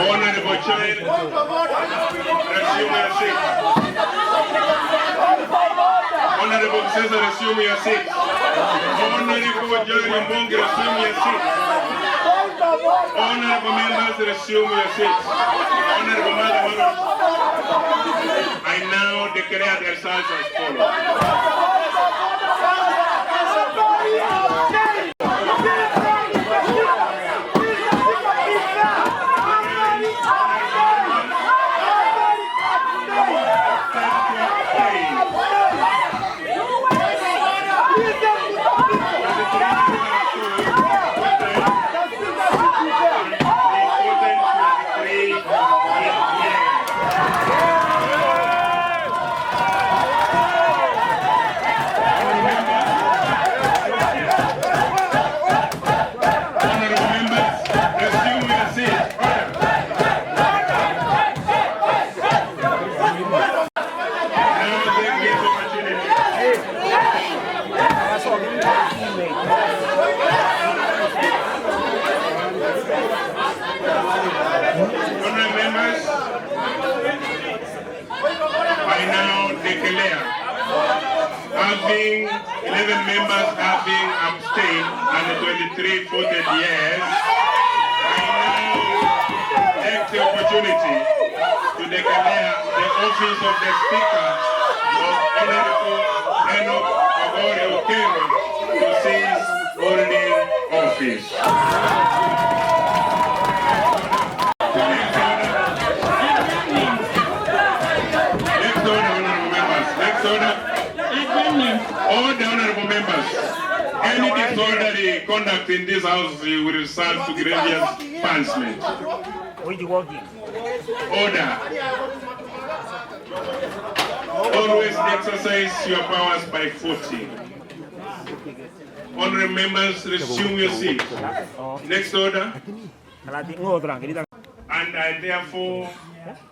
Honorable Child, resume your seat. Honorable Cesar, resume your seat. Honorable John Mbongi, resume your seat. Honorable members, resume your seats. Honorable Madam, I now declare the results as follows. Having 11 members having abstained and 23 voted yes, I now take the opportunity to declare the office of the Speaker of Honorable Enock Okero to cease holding office. All the honorable members, any disorderly conduct in this house will result to grievous punishment. Order. Always exercise your powers by 40. Honorable members, resume your seat. Next order. And I therefore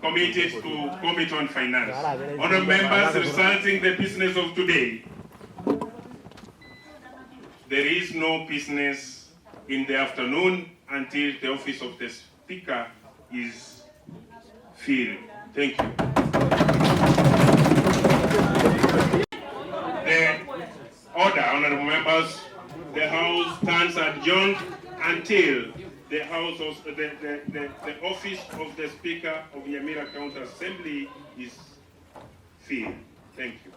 committed to Committee on Finance. Honorable members, resulting the business of today. There is no business in the afternoon until the office of the Speaker is filled. Thank you. The order, honorable members, the House stands adjourned until the office of the Speaker of Nyamira County Assembly is filled. Thank you.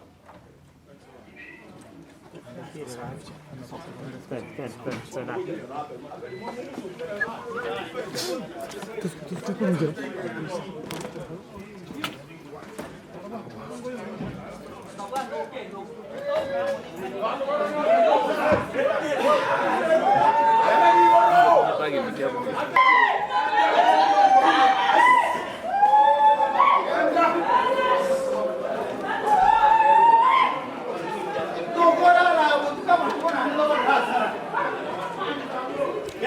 Okero.